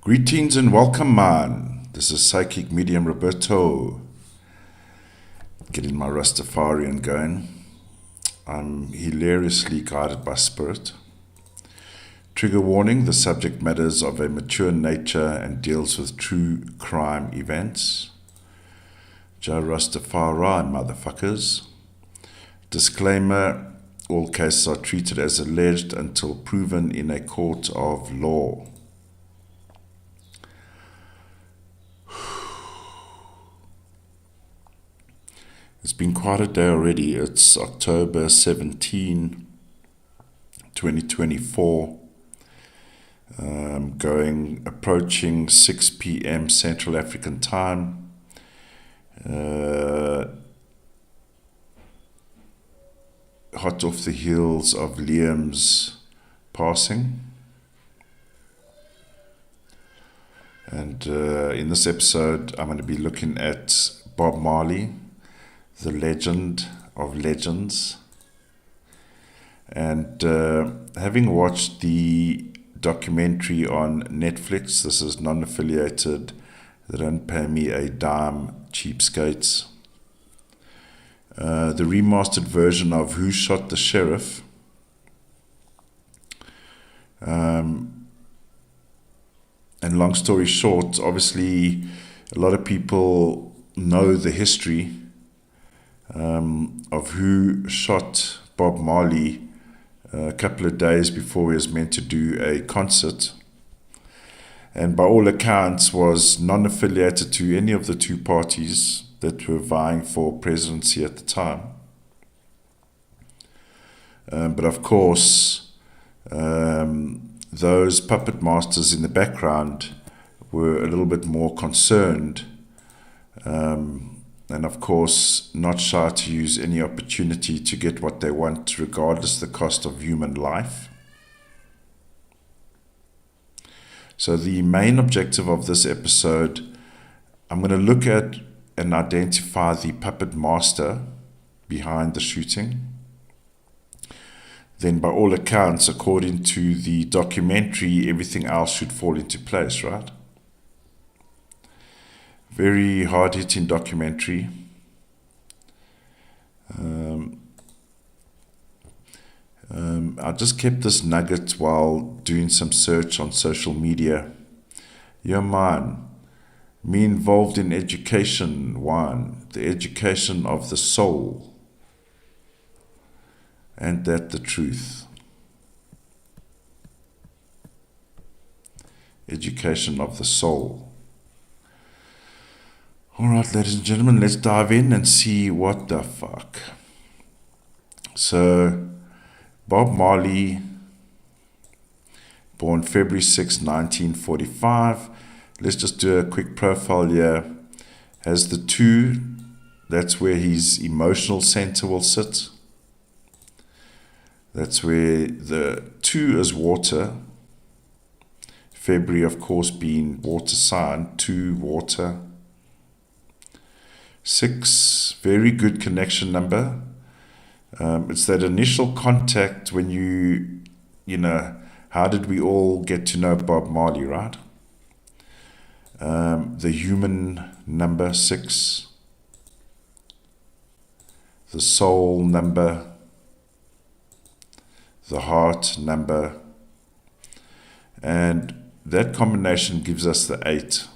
Greetings and welcome, man. This is Psychic Medium Roberto. Getting my Rastafarian going. I'm hilariously guided by spirit. Trigger warning, the subject matters of a mature nature and deals with true crime events. Ja Rastafari, motherfuckers. Disclaimer, all cases are treated as alleged until proven in a court of law. It's been quite a day already. It's October 17, 2024. Approaching 6 p.m. Central African time. Hot off the heels of Liam's passing. And in this episode, I'm going to be looking at Bob Marley, the legend of legends. And having watched the documentary on Netflix, this is non-affiliated, they don't pay me a dime, cheapskates. The remastered version of Who Shot the Sheriff. And long story short, obviously a lot of people know the history of who shot Bob Marley a couple of days before he was meant to do a concert, and by all accounts was non-affiliated to any of the two parties that were vying for presidency at the time. But of course, those puppet masters in the background were a little bit more concerned, and of course not shy to use any opportunity to get what they want, regardless of the cost of human life. So the main objective of this episode, I'm going to look at and identify the puppet master behind the shooting. Then by all accounts, according to the documentary, everything else should fall into place, right? Very hard-hitting documentary. I just kept this nugget while doing some search on social media. Yeah, man. Me involved in education, one. The education of the soul. Ain't that the truth? Education of the soul. Alright, ladies and gentlemen, let's dive in and see what the fuck. So, Bob Marley, born February 6, 1945. Let's just do a quick profile here. Has the 2, that's where his emotional center will sit. That's where the 2 is water. February, of course, being water sign, 2 water. 6, very good connection number. It's that initial contact when you know, how did we all get to know Bob Marley, right? The human number 6. The soul number. The heart number. And that combination gives us the 8.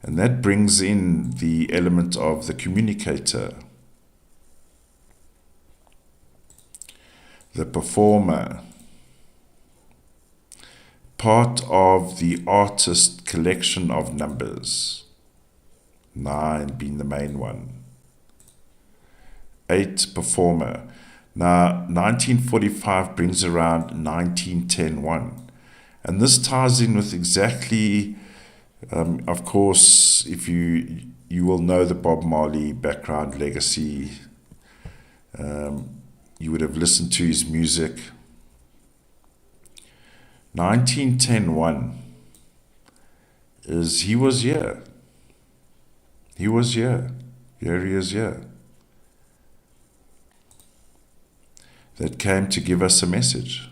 And that brings in the element of the communicator, the performer, part of the artist collection of numbers, 9 being the main one, 8 performer. Now 1945 brings around 1910-1, and this ties in with exactly, of course, if you will know the Bob Marley background legacy. You would have listened to his music. 1910-1 is he was here. He was here. Here he is here. That came to give us a message.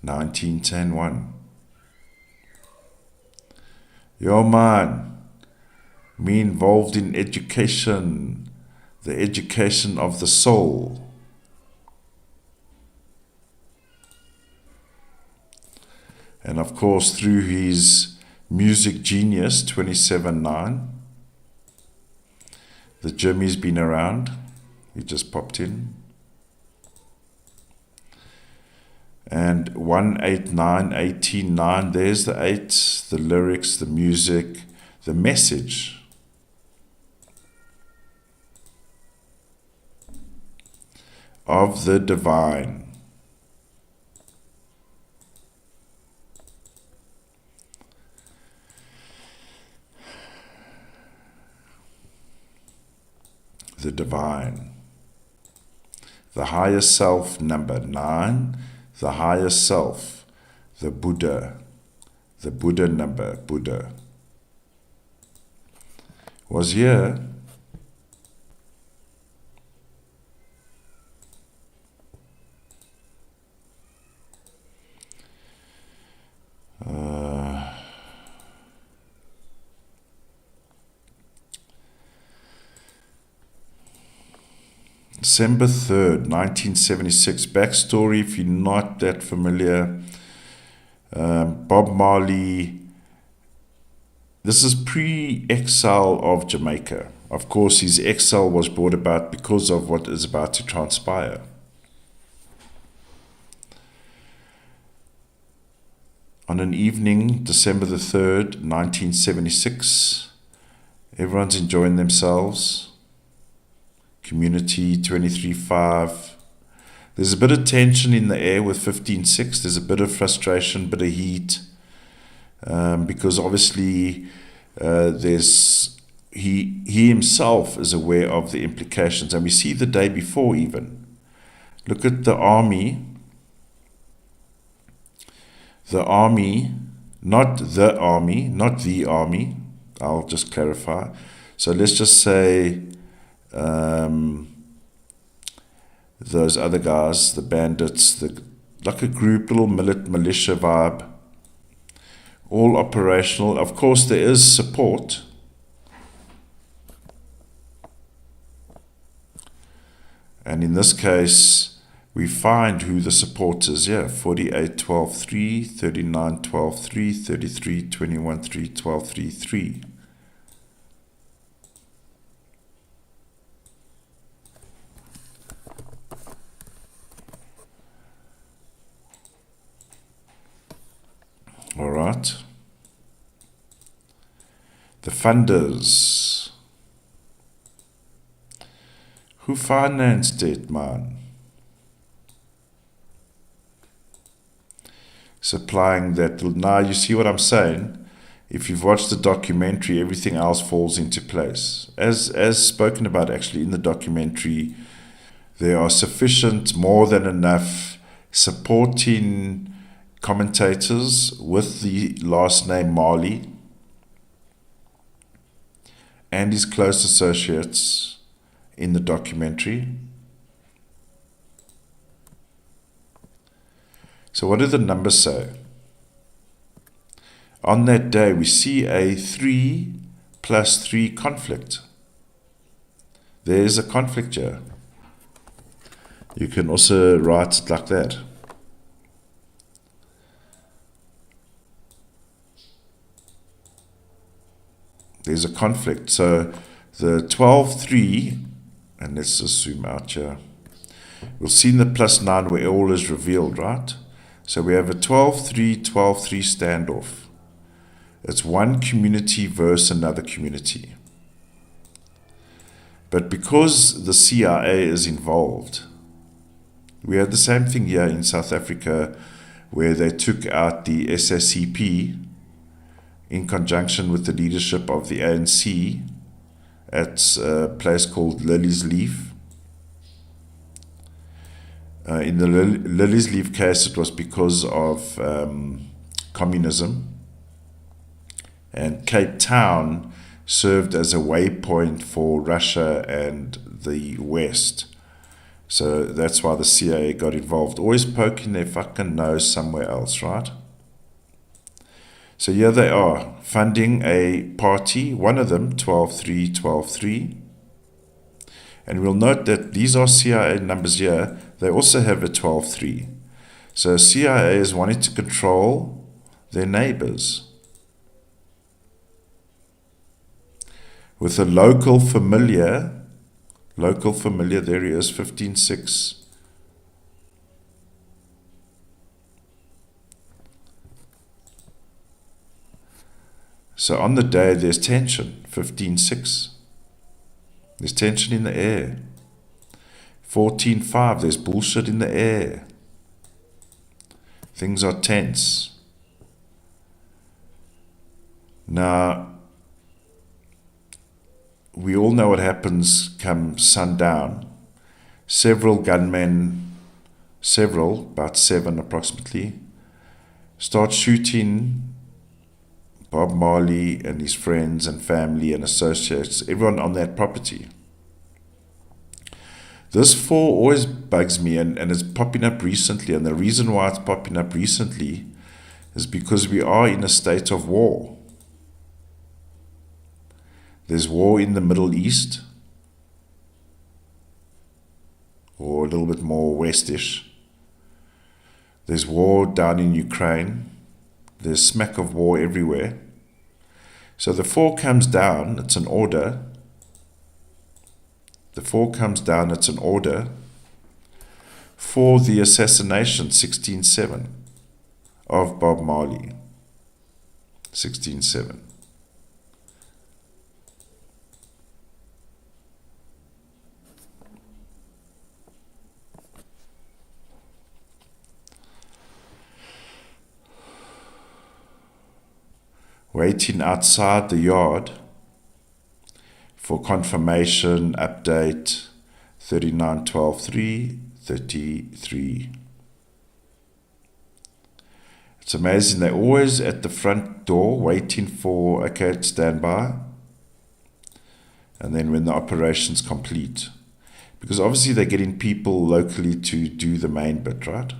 1910-1. Yo man, me involved in education, the education of the soul. And of course, through his music genius, 27-9, the Jimmy's been around. He just popped in. And 189, there's the 8, the lyrics, the music, the message. Of the divine. The divine. The higher self, number 9, the higher self, the Buddha number, Buddha, was here. December 3rd, 1976. Backstory, if you're not that familiar, Bob Marley, this is pre-exile of Jamaica. Of course, his exile was brought about because of what is about to transpire. On an evening, December the 3rd, 1976, everyone's enjoying themselves. Community 23.5. There's a bit of tension in the air with 15.6. There's a bit of frustration, bit of heat, because obviously he himself is aware of the implications, and we see the day before even. Look at the army. The army, not the army, not the army. I'll just clarify. So let's just say those other guys, the bandits, like a group, little militia vibe, all operational. Of course, there is support. And in this case, we find who the support is here. 48, 12, 3, 39, 12, 3, 33, 21, 3, 12, 3, 3. All right. The funders. Who financed it, man? Supplying that. Now you see what I'm saying? If you've watched the documentary, everything else falls into place. As spoken about actually in the documentary, there are sufficient, more than enough supporting commentators with the last name Marley and his close associates in the documentary. So what do the numbers say? On that day, we see a 3 + 3 conflict. There's a conflict here. You can also write it like that. There's a conflict. So the 12-3, and let's just zoom out here. We'll see in the +9 where all is revealed, right? So we have a 12-3, 12-3 standoff. It's one community versus another community. But because the CIA is involved, we had the same thing here in South Africa where they took out the SSCP in conjunction with the leadership of the ANC at a place called Lily's Leaf. In the Lily's Leaf case, it was because of communism, and Cape Town served as a waypoint for Russia and the West. So that's why the CIA got involved, always poking their fucking nose somewhere else, right? So here they are, funding a party, one of them, 12-3, 12-3. And we'll note that these are CIA numbers here. They also have a 12-3. So CIA is wanting to control their neighbors. With a local familiar, there he is, 15-6. So on the day there's tension, 15-6. There's tension in the air. 14-5, there's bullshit in the air. Things are tense. Now, we all know what happens come sundown. Several gunmen, about 7 approximately, start shooting Bob Marley and his friends and family and associates, everyone on that property. This 4 always bugs me, and it's popping up recently, and the reason why it's popping up recently is because we are in a state of war. There's war in the Middle East, or a little bit more westish. There's war down in Ukraine. There's smack of war everywhere. So the 4 comes down, it's an order. The 4 comes down, it's an order for the assassination, 16-7, of Bob Marley. 16-7. Waiting outside the yard for confirmation, update 39-12-3-33. It's amazing, they're always at the front door waiting for, okay, stand by. And then when the operation's complete, because obviously they're getting people locally to do the main bit, right?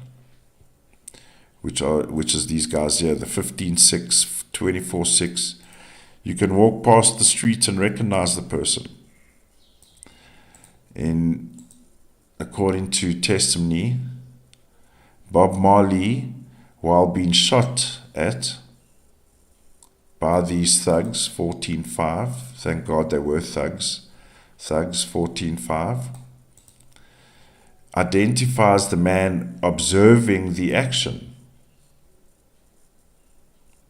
Which is these guys here, the 15-6, 24-6. You can walk past the street and recognize the person. According to testimony, Bob Marley, while being shot at by these thugs, 14-5, thank God they were thugs, 14-5, identifies the man observing the action.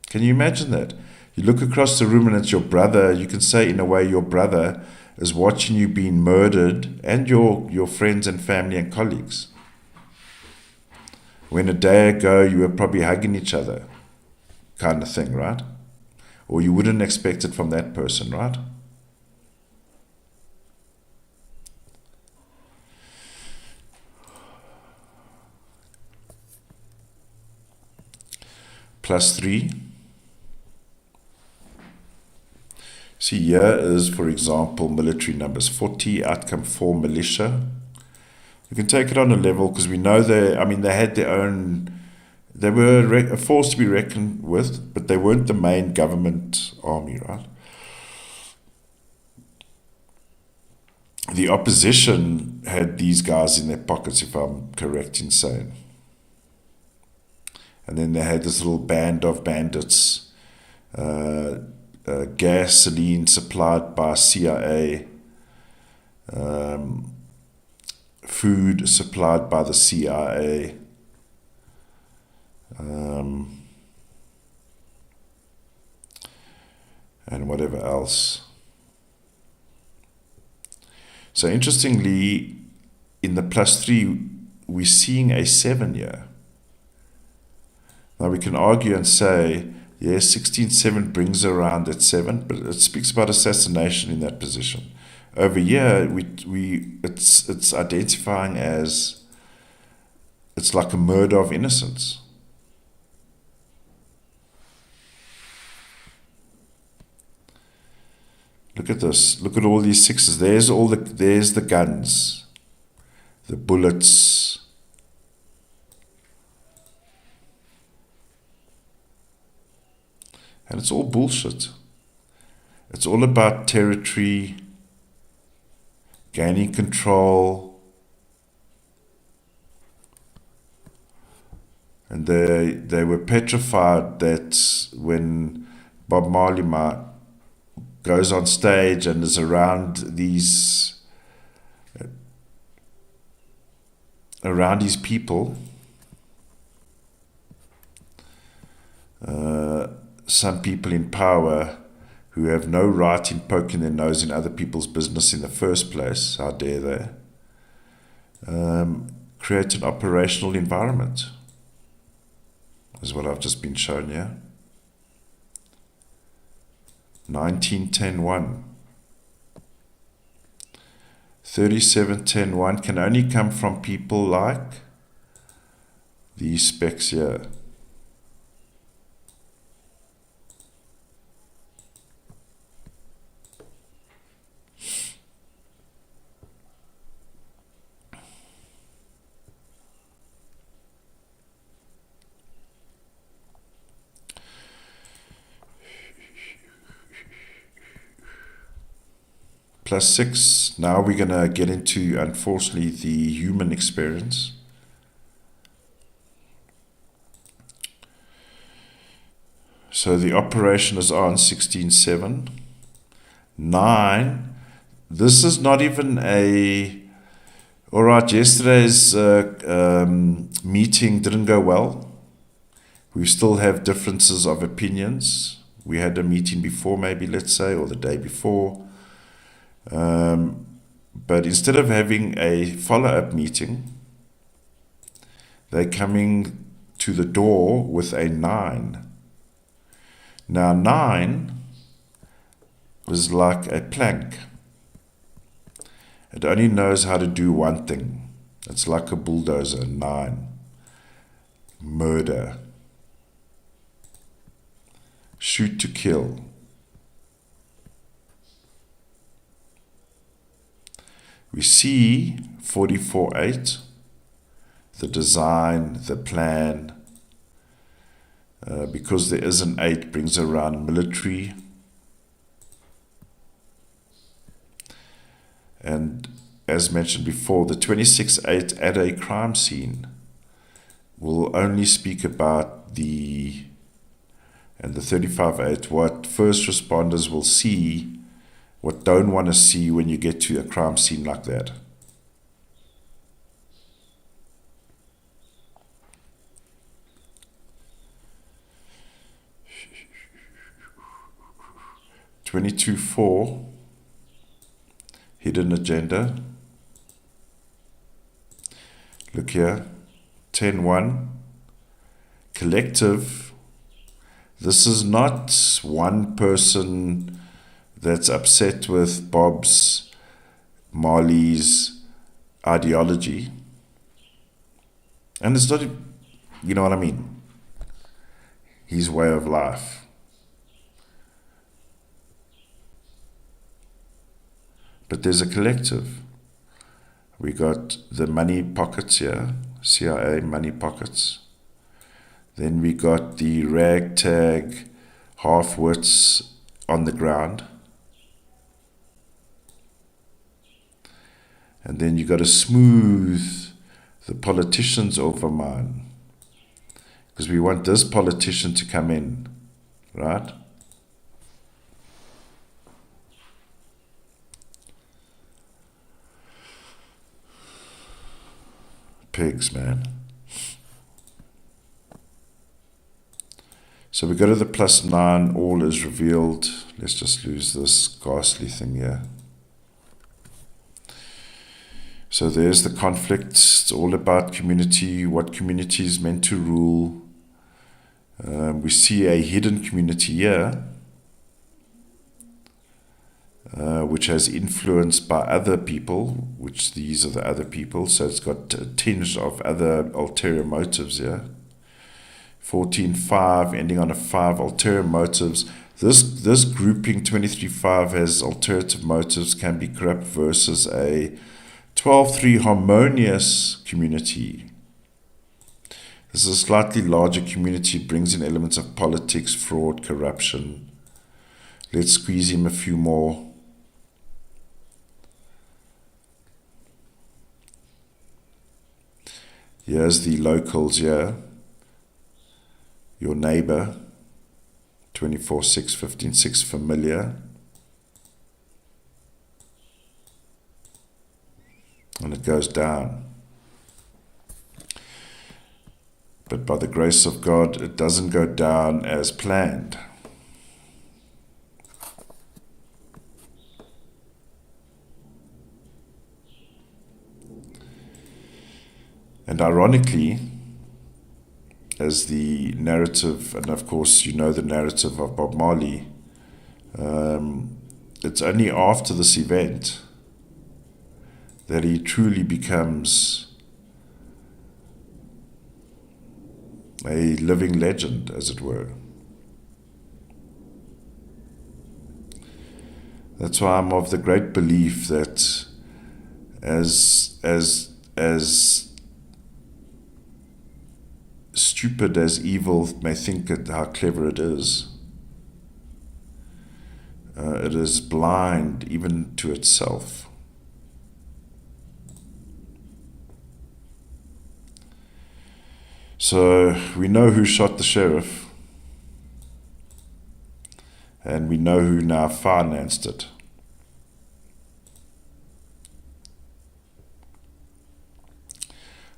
Can you imagine that? You look across the room and it's your brother. You can say in a way your brother is watching you being murdered, and your friends and family and colleagues. When a day ago you were probably hugging each other, kind of thing, right? Or you wouldn't expect it from that person, right? +3. See, here is, for example, military numbers 40, outcome 4, militia. You can take it on a level because we know they had their own, they were a force to be reckoned with, but they weren't the main government army, right? The opposition had these guys in their pockets, if I'm correct in saying. And then they had this little band of bandits, gasoline supplied by CIA, food supplied by the CIA, and whatever else. So interestingly, in the +3, we're seeing a 7 here. Now we can argue and say, yes, 16-7 brings around that 7, but it speaks about assassination in that position. Over here, it's identifying as, it's like a murder of innocence. Look at this. Look at all these 6s. There's the guns, the bullets. And it's all bullshit. It's all about territory, gaining control. And they were petrified that when Bob Marley goes on stage and is around these people, some people in power who have no right in poking their nose in other people's business in the first place, how dare they, create an operational environment, is what I've just been shown here. 1910-1. 3710-1 can only come from people like these specs here. +6, now we're going to get into, unfortunately, the human experience. So the operation is on 16-7. 9, this is not even alright, yesterday's meeting didn't go well. We still have differences of opinions. We had a meeting before, maybe, let's say, or the day before. But instead of having a follow-up meeting, they're coming to the door with a 9. Now 9 is like a plank. It only knows how to do one thing. It's like a bulldozer. 9. Murder. Shoot to kill. We see 44-8, the design, the plan, because there is an 8, brings around military. And as mentioned before, the 26-8 at a crime scene will only speak about and the 35-8, what first responders will see, what don't want to see when you get to a crime scene like that. (22-4), hidden agenda. Look here, 10-1, collective. This is not one person that's upset with Bob's, Marley's ideology. And it's not, you know what I mean, his way of life. But there's a collective. We got the money pockets here, CIA money pockets. Then we got the ragtag half-wits on the ground. And then you got to smooth the politicians over, man. Because we want this politician to come in, right? Pigs, man. So we go to the +9, all is revealed. Let's just lose this ghastly thing here. So there's the conflict. It's all about community, what community is meant to rule. We see a hidden community here, which has influenced by other people, which these are the other people. So it's got a tinge of other ulterior motives here. 14-5, ending on a 5, ulterior motives. This grouping 23-5 has alternative motives, can be corrupt, versus a 12-3 harmonious community. This is a slightly larger community, brings in elements of politics, fraud, corruption. Let's squeeze him a few more. Here's the locals here. Your neighbor, 24/6, 15/6, familiar. And it goes down. But by the grace of God, it doesn't go down as planned. And ironically, as the narrative, and of course you know the narrative of Bob Marley, it's only after this event that he truly becomes a living legend, as it were. That's why I'm of the great belief that as stupid as evil may think at how clever it is blind even to itself. So we know who shot the sheriff, and we know who now financed it.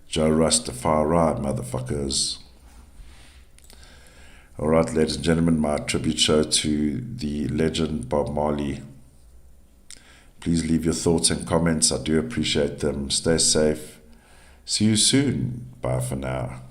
Joe Rastafari, motherfuckers. Alright, ladies and gentlemen, my tribute show to the legend Bob Marley. Please leave your thoughts and comments. I do appreciate them. Stay safe. See you soon. Bye for now.